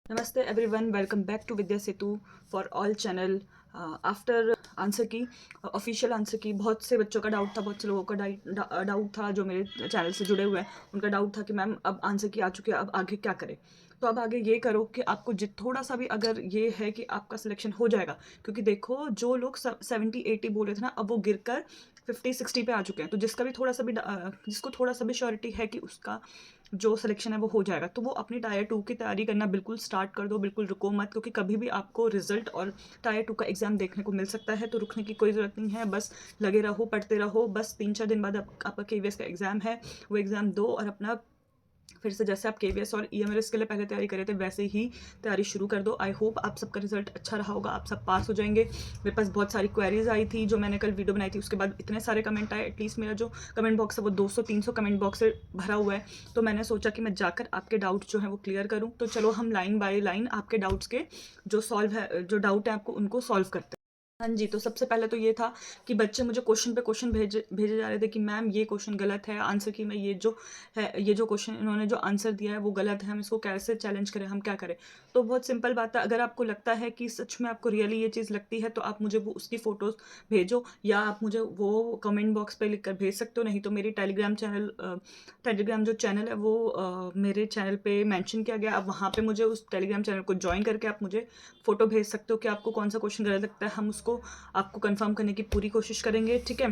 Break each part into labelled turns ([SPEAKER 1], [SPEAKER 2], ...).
[SPEAKER 1] नमस्ते everyone, welcome back to Vidya Setu for all channel. After answer key official answer key बहुत से बच्चों का डाउट था, बहुत से लोगों का डाउट था जो मेरे चैनल से जुड़े हुए हैं। उनका डाउट था कि मैम अब आंसर की आ चुकी है, अब आगे क्या करें। तो अब आगे ये करो कि आपको जित थोड़ा सा भी अगर ये है कि आपका सिलेक्शन हो जाएगा, क्योंकि देखो जो लोग 70-80 बोले थे ना, अब वो गिरकर 50-60 पे आ चुके हैं। तो जिसका भी थोड़ा सा भी जिसको थोड़ा सा भी श्योरिटी है कि उसका जो सिलेक्शन है वो हो जाएगा, तो वो अपनी टायर 2 की तैयारी करना बिल्कुल स्टार्ट कर दो, बिल्कुल रुको मत, क्योंकि कभी भी आपको रिजल्ट और टायर 2 का एग्जाम देखने को मिल सकता है। तो रुकने की कोई ज़रूरत नहीं है, बस लगे रहो, पढ़ते रहो। बस 3-4 दिन बाद आपका केवीएस का एग्जाम है, वो एग्जाम दो और अपना फिर से जैसे आप केवीएस और ईएमआरएस के लिए पहले तैयारी करे थे वैसे ही तैयारी शुरू कर दो। आई होप आप सबका रिजल्ट अच्छा रहा होगा, आप सब पास हो जाएंगे। मेरे पास बहुत सारी क्वेरीज आई थी जो मैंने कल वीडियो बनाई थी, उसके बाद इतने सारे कमेंट आए। एटलीस्ट मेरा जो कमेंट बॉक्स है वो 200-300 कमेंट बॉक्स से भरा हुआ है। तो मैंने सोचा कि मैं जाकर आपके डाउट जो है वो क्लियर करूँ। तो चलो हम लाइन बाय लाइन आपके डाउट्स के जो सॉल्व है, जो डाउट है आपको, उनको सॉल्व करते हैं। हाँ जी, तो सबसे पहले तो ये था कि बच्चे मुझे क्वेश्चन पे क्वेश्चन भेजे भेजे जा रहे थे कि मैम ये क्वेश्चन गलत है, आंसर की में ये जो क्वेश्चन इन्होंने जो आंसर दिया है वो गलत है, हम इसको कैसे चैलेंज करें, हम क्या करें। तो बहुत सिंपल बात है, अगर आपको लगता है कि सच में आपको रियली ये चीज़ लगती है तो आप मुझे वो उसकी फ़ोटोज़ भेजो, या आप मुझे वो कमेंट बॉक्स पे लिख कर भेज सकते हो। नहीं तो मेरी टेलीग्राम जो चैनल है वो मेरे चैनल पे मेंशन किया गया, आप वहाँ पे मुझे उस टेलीग्राम चैनल को ज्वाइन करके आप मुझे फ़ोटो भेज सकते हो कि आपको कौन सा क्वेश्चन गलत लगता है। हम उसको आपको कंफर्म करने की पूरी कोशिश करेंगे, ठीक है।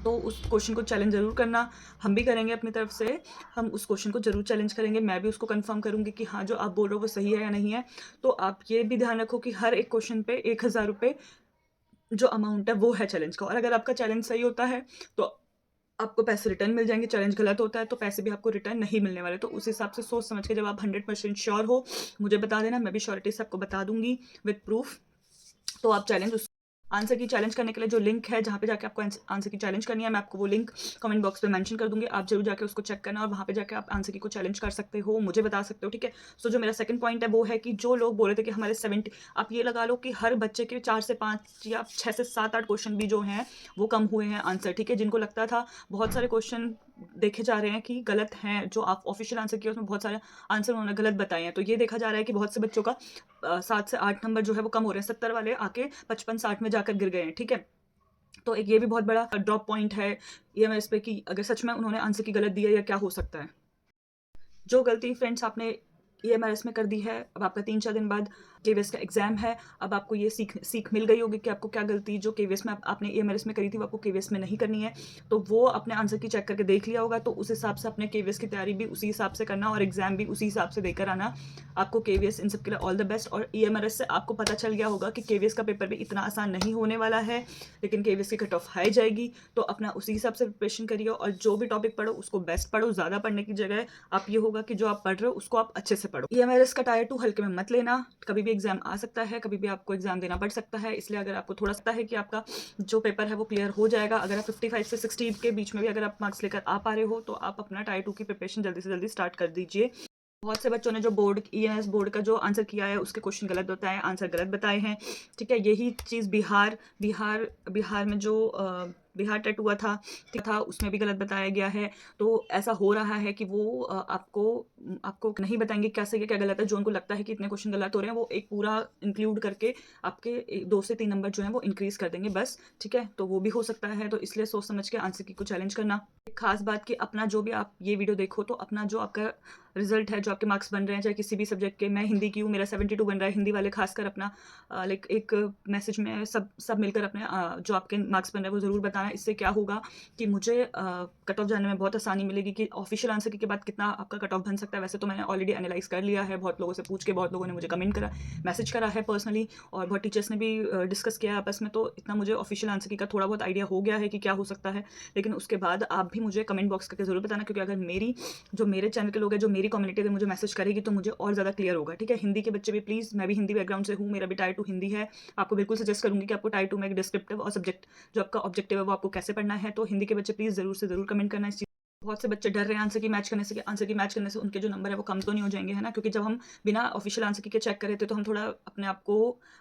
[SPEAKER 1] तो उस क्वेश्चन को चैलेंज ज़रूर करना, हम भी करेंगे अपनी तरफ से। हम उस क्वेश्चन को ज़रूर चैलेंज करेंगे, मैं भी उसको कंफर्म करूँगी कि हाँ जो आप बोल रहे हो वो सही है या नहीं है। तो आप ये भी ध्यान रखो कि हर एक क्वेश्चन पे 1000 रुपये जो अमाउंट है वो है चैलेंज का, और अगर आपका चैलेंज सही होता है तो आपको पैसे रिटर्न मिल जाएंगे। चैलेंज गलत होता है तो पैसे भी आपको रिटर्न नहीं मिलने वाले। तो उस हिसाब से सोच समझ के, जब आप 100% श्योर हो मुझे बता देना, मैं भी श्योरिटी से आपको बता दूंगी विद प्रूफ। तो आप चैलेंज उस आंसर की चैलेंज करने के लिए जो लिंक है जहाँ पे जाके आपको आंसर की चैलेंज करनी है, मैं आपको वो लिंक कमेंट बॉक्स पे मेंशन कर दूंगी। आप जरूर जाके उसको चेक करना और वहाँ पे जाके आप आंसर की को चैलेंज कर सकते हो, मुझे बता सकते हो, ठीक है। सो जो मेरा सेकंड पॉइंट है वो है कि जो लोग बोल रहे थे कि हमारे 70, आप ये लगा लो कि हर बच्चे के 4 से 5 या 6 से 7-8 क्वेश्चन भी जो हैं वो कम हुए हैं आंसर, ठीक है। जिनको लगता था बहुत सारे क्वेश्चन देखे जा रहे हैं कि गलत हैं, जो आप ऑफिशियल आंसर किया उसमें बहुत सारे आंसर उन्होंने गलत बताए हैं। तो ये देखा जा रहा है कि बहुत से बच्चों का 7 से 8 नंबर जो है वो कम हो रहे हैं, 70 वाले आके 55-60 में जाकर गिर गए हैं, ठीक है। तो एक ये भी बहुत बड़ा ड्रॉप पॉइंट है ईएमएस पे कि अगर सच में उन्होंने आंसर की गलत दी है या क्या हो सकता है। जो गलती फ्रेंड्स आपने ईएमआरएस में कर दी है, अब आपका 3-4 दिन बाद केवीएस का एग्जाम है। अब आपको ये सीख मिल गई होगी कि आपको क्या गलती जो केवीएस में आपने ईएमआरएस में करी थी वो आपको केवीएस में नहीं करनी है। तो वो अपने आंसर की चेक करके देख लिया होगा, तो उस हिसाब से अपने केवीएस की तैयारी भी उसी हिसाब से करना और एग्जाम भी उसी हिसाब से देकर आना। आपको केवीएस इन सब के लिए ऑल द बेस्ट। और ईएमआरएस से आपको पता चल गया होगा कि केवीएस का पेपर भी इतना आसान नहीं होने वाला है, लेकिन केवीएस की कट ऑफ हाई जाएगी। तो अपना उसी हिसाब से प्रिपरेशन करिए और जो भी टॉपिक पढ़ो उसको बेस्ट पढ़ो, ज़्यादा पढ़ने की जगह आप ये होगा कि जो आप पढ़ रहे हो उसको आप अच्छे से पढ़ो। ईएमआरएस का टायर 2 हल्के में मत लेना, कभी भी एग्जाम आ सकता है, कभी भी आपको एग्जाम देना पड़ सकता है। इसलिए अगर आपको थोड़ा सा है कि आपका जो पेपर है वो क्लियर हो जाएगा, अगर आप 55 से 60 के बीच में भी अगर आप मार्क्स लेकर आ पा रहे हो, तो आप अपना टायर 2 की प्रिपरेशन जल्दी से जल्दी स्टार्ट कर दीजिए। बहुत से बच्चों ने जो बोर्ड ईएनएस बोर्ड का जो आंसर किया है उसके क्वेश्चन गलत बताए हैं, आंसर गलत बताए हैं, ठीक है। यही चीज़ बिहार में जो बिहार टेट हुआ था उसमें भी गलत बताया गया है। तो ऐसा हो रहा है कि वो आपको नहीं बताएंगे क्या सही है क्या गलत है। जो उनको लगता है कि इतने क्वेश्चन गलत हो रहे हैं वो एक पूरा इंक्लूड करके आपके 2 से 3 नंबर जो है वो इंक्रीज कर देंगे बस, ठीक है। तो वो भी हो सकता है, तो इसलिए सोच समझ के आंसर की को चैलेंज करना। एक खास बात कि अपना जो भी आप ये वीडियो देखो तो अपना जो आपका रिजल्ट है, जो आपके मार्क्स बन रहे हैं चाहे किसी भी सब्जेक्ट के, मैं हिंदी की हूँ, मेरा 72 बन रहा है, हिंदी वाले खासकर अपना लाइक एक मैसेज में सब मिलकर अपने जो आपके मार्क्स बन रहे हैं वो ज़रूर बताना। इससे क्या होगा कि मुझे कट ऑफ जाने में बहुत आसानी मिलेगी कि ऑफिशियल आंसर के बाद कितना आपका कट ऑफ बन सकता है। वैसे तो मैंने ऑलरेडी एनालाइज कर लिया है, बहुत लोगों से पूछ के, बहुत लोगों ने मुझे कमेंट करा, मैसेज करा है पर्सनली, और बहुत टीचर्स ने भी डिस्कस किया आपस में। तो इतना मुझे ऑफिशियल आंसर की का थोड़ा बहुत आइडिया हो गया है कि क्या हो सकता है। लेकिन उसके बाद आप भी मुझे कमेंट बॉक्स करके ज़रूर बताना, क्योंकि अगर मेरे चैनल के लोग हैं, जो मेरी कम्युनिटी है, मुझे मैसेज करेगी तो मुझे और ज़्यादा क्लियर होगा, ठीक है। हिंदी के बच्चे भी प्लीज़, मैं भी हिंदी बैकग्राउंड से हूँ, मेरा भी टायर 2 हिंदी है। आपको बिल्कुल सजेस्ट करूँगी कि आपको टायर 2 में एक डिस्क्रिप्टिव और सब्जेक्ट जो आपका ऑब्जेक्टिव है वो आपको कैसे पढ़ना है। तो हिंदी के बच्चे प्लीज़ ज़रूर से ज़रूर कमेंट करना इस चीज़। बहुत से बच्चे डर रहे हैं आंसर की मैच करने से कि आंसर की मैच करने से उनके जो नंबर है वो कम तो नहीं हो जाएँगे, है ना? क्योंकि जब हम बिना ऑफ़िशियल आंसर की के चेक कर रहे थे तो हम थोड़ा अपने आप को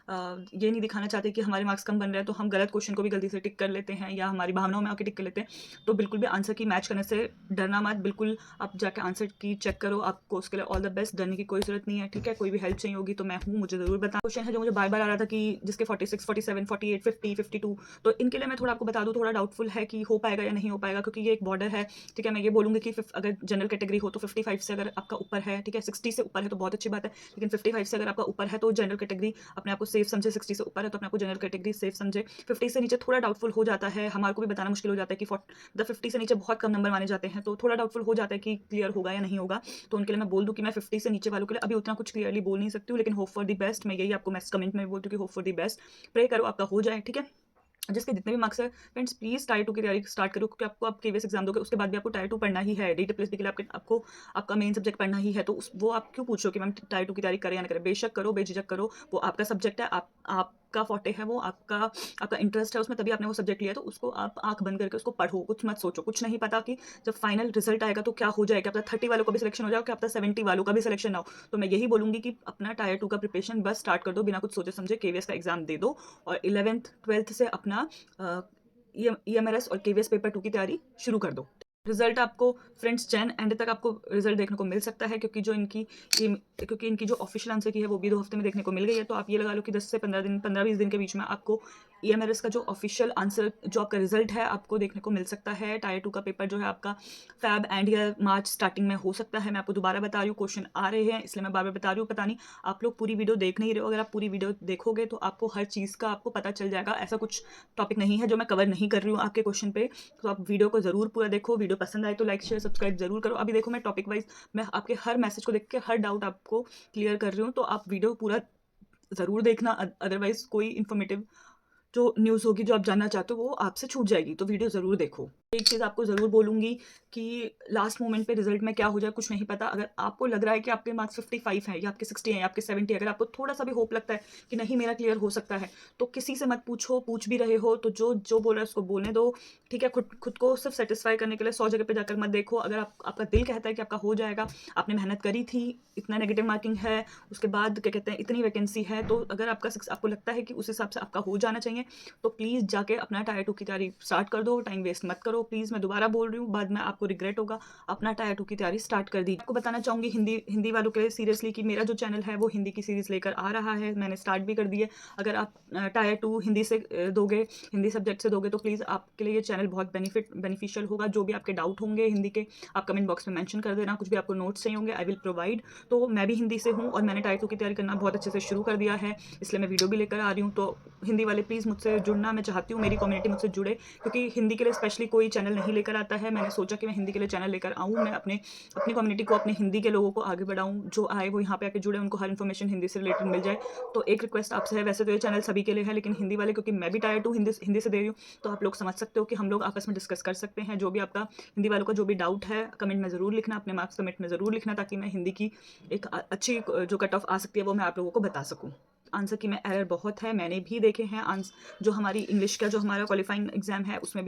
[SPEAKER 1] ये नहीं दिखाना चाहते कि हमारे मार्क्स कम बन रहे हैं, तो हम गलत क्वेश्चन को भी गलती से टिक कर लेते हैं या हमारी भावनाओं में आके टिक कर लेते हैं। तो बिल्कुल भी आंसर की मैच करने से डरना मत, बिल्कुल आप जाके आंसर की चेक करो, आपको उसके लिए ऑल द बेस्ट, डरने की कोई ज़रूरत नहीं है, ठीक है? कोई भी हेल्प चाहिए होगी तो मैं हूँ, मुझे ज़रूर बताना। क्वेश्चन है जो मुझे बार-बार आ रहा था कि जिसके 46, 47, 48, 50, 52, तो इनके लिए मैं थोड़ा आपको बता दूँ, थोड़ा डाउटफुल है कि हो पाएगा या नहीं हो पाएगा, क्योंकि ये एक बॉर्डर है, ठीक है? मैं ये बोलूँगी कि अगर जनरल कैटेगरी हो तो 55 से अगर आपका ऊपर है, ठीक है? 60 से ऊपर है तो बहुत अच्छी बात है, लेकिन 55 से अगर आपका ऊपर है तो जनरल कैटेगरी अपने आप को सेफ समझे, 60 से ऊपर है तो अपने आप को जनरल कैटेगरी सेफ समझे, 50 से नीचे थोड़ा डाउटफुल हो जाता है, हमारे को भी बताना मुश्किल हो जाता है कि 50 से नीचे बहुत कम नंबर माने जाते हैं, तो थोड़ा डाउटफुल हो जाता है कि क्लियर होगा या नहीं होगा। तो उनके लिए मैं बोल दूँ कि मैं 50 से नीचे वालों के लिए अभी उतना कुछ क्लियरली बोल नहीं सकती हूँ, लेकिन होप फॉर द बेस्ट, मैं यही आपको मैसेज कमेंट में बोलती हूँ कि hope for the best, pray करो आपका हो जाए, ठीक है? जिसके जितने भी मार्क्स हैं, फ्रेंड्स प्लीज़ टायर 2 की तैयारी स्टार्ट करो, क्योंकि आपको आप केवीएस एग्जाम दोगे, उसके बाद भी आपको टायर 2 पढ़ना ही है। डीटीपीएससी के लिए आपको आपका मेन सब्जेक्ट पढ़ना ही है, तो वो आप क्यों पूछ रहे हो कि मैम टायर 2 की तैयारी करें या ना करें? बेशक करो, बेझिझक करो, वो आपका सब्जेक्ट है, आपका फॉर्टे है वो, आपका आपका इंटरेस्ट है उसमें, तभी आपने वो सब्जेक्ट लिया है, तो उसको आप आँख बंद करके उसको पढ़ो, कुछ मत सोचो। कुछ नहीं पता कि जब फाइनल रिजल्ट आएगा तो क्या हो जाएगा, क्या पता 30 वालों का भी सिलेक्शन हो जाए, क्या पता 70 वालों का भी सिलेक्शन ना हो। तो मैं यही बोलूँगी कि अपना टायर 2 का प्रिपरेशन बस स्टार्ट कर दो, बिना कुछ सोचे समझे केवीएस का एग्जाम दे दो, और 11th 12th से अपना ईएमआरएस और केवीएस पेपर 2 की तैयारी शुरू कर दो। रिजल्ट आपको फ्रेंड्स जैन एंड तक आपको रिजल्ट देखने को मिल सकता है, क्योंकि इनकी जो ऑफिशियल आंसर की है वो भी 2 हफ्ते में देखने को मिल गई है। तो आप ये लगा लो कि 10 से 15 दिन, 15-20 दिन के बीच में आपको ईएमआरएस का जो ऑफिशियल आंसर, जो आपका रिजल्ट है, आपको देखने को मिल सकता है। टायर 2 का पेपर जो है आपका फ़ैब एंड या मार्च स्टार्टिंग में हो सकता है। मैं आपको दोबारा बता रही हूँ, क्वेश्चन आ रहे हैं इसलिए मैं बार-बार बता रही हूँ। पता नहीं आप लोग पूरी वीडियो देख नहीं रहे हो, अगर आप पूरी वीडियो देखोगे तो आपको हर चीज़ का आपको पता चल जाएगा। ऐसा कुछ टॉपिक नहीं है जो मैं कवर नहीं कर रही हूँ आपके क्वेश्चन पे। तो आप वीडियो को ज़रूर पूरा देखो, वीडियो पसंद आए तो लाइक शेयर सब्सक्राइब ज़रूर करो। अभी देखो मैं टॉपिक वाइज मैं आपके हर मैसेज को देख के हर डाउट आपको क्लियर कर रही हूँ, तो आप वीडियो पूरा ज़रूर देखना, अदरवाइज़ कोई इन्फॉर्मेटिव जो न्यूज़ होगी जो आप जानना चाहते हो वो आपसे छूट जाएगी, तो वीडियो ज़रूर देखो। एक चीज़ आपको ज़रूर बोलूँगी कि लास्ट मोमेंट पे रिज़ल्ट में क्या हो जाए कुछ नहीं पता। अगर आपको लग रहा है कि आपके मार्क्स 55 हैं या आपके 60 हैं या आपके 70, अगर आपको थोड़ा-सा भी होप लगता है कि नहीं मेरा क्लियर हो सकता है, तो किसी से मत पूछो, पूछ भी रहे हो तो जो बोल रहा है उसको बोलने दो, ठीक है? खुद खुद को सिर्फ सैटिस्फाई करने के लिए 100 जगह पे जाकर मत देखो। अगर आपका दिल कहता है कि आपका हो जाएगा, आपने मेहनत करी थी, इतना नेगेटिव मार्किंग है, उसके बाद क्या कहते हैं इतनी वैकेंसी है, तो अगर आपको लगता है कि उस हिसाब से आपका हो जाना चाहिए, तो प्लीज़ जाके अपना टायर 2 की तैयारी स्टार्ट कर दो, टाइम वेस्ट मत करो प्लीज़, मैं दोबारा बोल रही हूँ, बाद में आपको रिग्रेट होगा। अपना टायर 2 की तैयारी स्टार्ट कर दीजिए। आपको बताना चाहूँगी हिंदी वालों के लिए सीरियसली कि मेरा जो चैनल है वो हिंदी की सीरीज़ लेकर आ रहा है, मैंने स्टार्ट भी कर दी है। अगर आप टायर 2 हिंदी से दोगे, हिंदी सब्जेक्ट से दोगे, तो प्लीज़ आपके लिए ये चैनल बहुत बेनिफिशियल होगा। जो भी आपके डाउट होंगे हिंदी के, आप कमेंट बॉक्स में मेंशन कर देना, कुछ भी आपको नोट्स चाहिए होंगे आई विल प्रोवाइड। तो मैं भी हिंदी से हूँ और मैंने टायर 2 की तैयारी करना बहुत अच्छे से शुरू कर दिया है, इसलिए मैं वीडियो भी लेकर आ रही हूँ। तो हिंदी वाले प्लीज़ मुझसे जुड़ना, मैं चाहती हूँ मेरी कम्युनिटी मुझसे जुड़े, क्योंकि हिंदी के लिए स्पेशली कोई चैनल नहीं लेकर आता है। मैंने सोचा कि मैं हिंदी के लिए चैनल लेकर आऊँ, मैं अपनी कम्युनिटी को, अपने हिंदी के लोगों को आगे बढ़ाऊँ, जो आए वो यहाँ पे आके जुड़े, उनको हर इन्फॉर्मेशन हिंदी से रिलेटेड मिल जाए। तो एक रिक्वेस्ट आपसे है, वैसे तो ये चैनल सभी के लिए है, लेकिन हिंदी वाले, क्योंकि मैं भी टायर 2 हिंदी से दे रही हूँ, तो आप लोग समझ सकते हो कि हम लोग आपस में डिस्कस कर सकते हैं। जो भी आपका हिंदी वालों का जो भी डाउट है कमेंट में ज़रूर लिखना, अपने मार्क्स कमेंट में ज़रूर लिखना, ताकि मैं हिंदी की एक अच्छी जो कट ऑफ आ सकती है वो मैं आप लोगों को बता सकूँ। आंसर की में एरर बहुत है, मैंने भी देखे हैं। जो हमारी इंग्लिश का जो हमारा क्वालिफाइंग एग्जाम है उसमें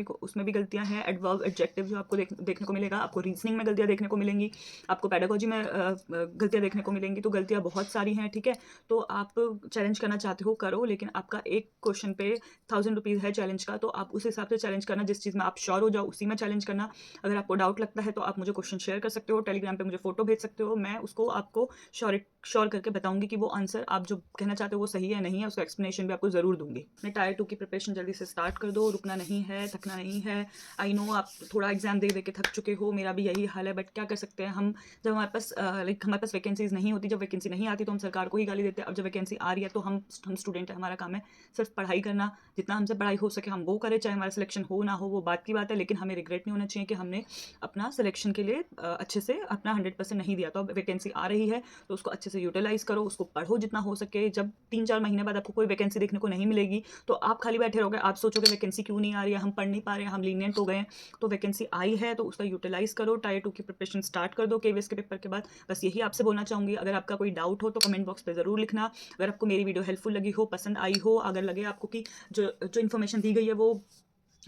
[SPEAKER 1] भी गलतियां हैं। एडवर्ब एडजेक्टिव जो आपको देखने को मिलेगा, आपको रीजनिंग में गलतियां देखने को मिलेंगी, आपको पेडागोजी में गलतियां देखने को मिलेंगी, तो गलतियां बहुत सारी हैं, ठीक है? तो आप चैलेंज करना चाहते हो करो, लेकिन आपका एक क्वेश्चन पे 1000 रुपीज़ है चैलेंज का, तो आप उस हिसाब से चैलेंज करना, जिस चीज़ में आप श्योर हो जाओ उसी में चैलेंज करना। अगर आपको डाउट लगता है तो आप मुझे क्वेश्चन शेयर कर सकते हो, टेलीग्राम पे मुझे फोटो भेज सकते हो, मैं उसको आपको श्योर करके बताऊंगी कि वो आंसर आप जो कहना चाहते हो वो सही है नहीं है, उसका एक्सप्लेनेशन भी आपको ज़रूर दूंगी। अपने टायर 2 की प्रिपरेशन जल्दी से स्टार्ट कर दो, रुकना नहीं है, थकना नहीं है। आई नो आप थोड़ा एग्जाम दे के थक चुके हो, मेरा भी यही हाल है, बट क्या कर सकते हैं हम। जब हमारे पास वैकेंसीज नहीं होती, जब वैकेंसी नहीं आती तो हम सरकार को ही गाली देते हैं। अब जब वैकेंसी आ रही है तो हम स्टूडेंट है, हमारा काम है सिर्फ पढ़ाई करना, जितना हमसे पढ़ाई हो सके हम वो करें, चाहे हमारा सिलेक्शन हो ना हो वो बात की बात है, लेकिन हमें रिग्रेट नहीं होना चाहिए कि हमने अपना सिलेक्शन के लिए अच्छे से अपना 100% नहीं दिया। तो अब वैकेंसी आ रही है तो उसको अच्छे से यूटिलाइज करो, उसको पढ़ो जितना हो सके। जब 3-4 महीने बाद आपको कोई वैकेंसी देखने को नहीं मिलेगी तो आप खाली बैठे रहोगे, आप सोचोगे वैकेंसी क्यों नहीं आ रही है, हम पढ़ नहीं पा रहे हैं, हम लीनियंट हो गए हैं। तो वैकेंसी आई है तो उसका यूटिलाइज करो, टायर 2 की प्रिपरेशन स्टार्ट कर दो केवीएस के पेपर के बाद। बस यही आपसे बोलना चाहूँगी। अगर आपका कोई डाउट हो तो कमेंट बॉक्स पर ज़रूर लिखना। अगर आपको मेरी वीडियो हेल्पफुल लगी हो, पसंद आई हो, अगर लगे आपको कि जो इन्फॉर्मेशन दी गई है वो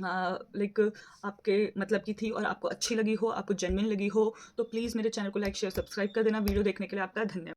[SPEAKER 1] लाइक आपके मतलब की थी और आपको अच्छी लगी हो, आपको जेन्युइन लगी हो, तो प्लीज़ मेरे चैनल को लाइक शेयर सब्सक्राइब कर देना। वीडियो देखने के लिए आपका धन्यवाद।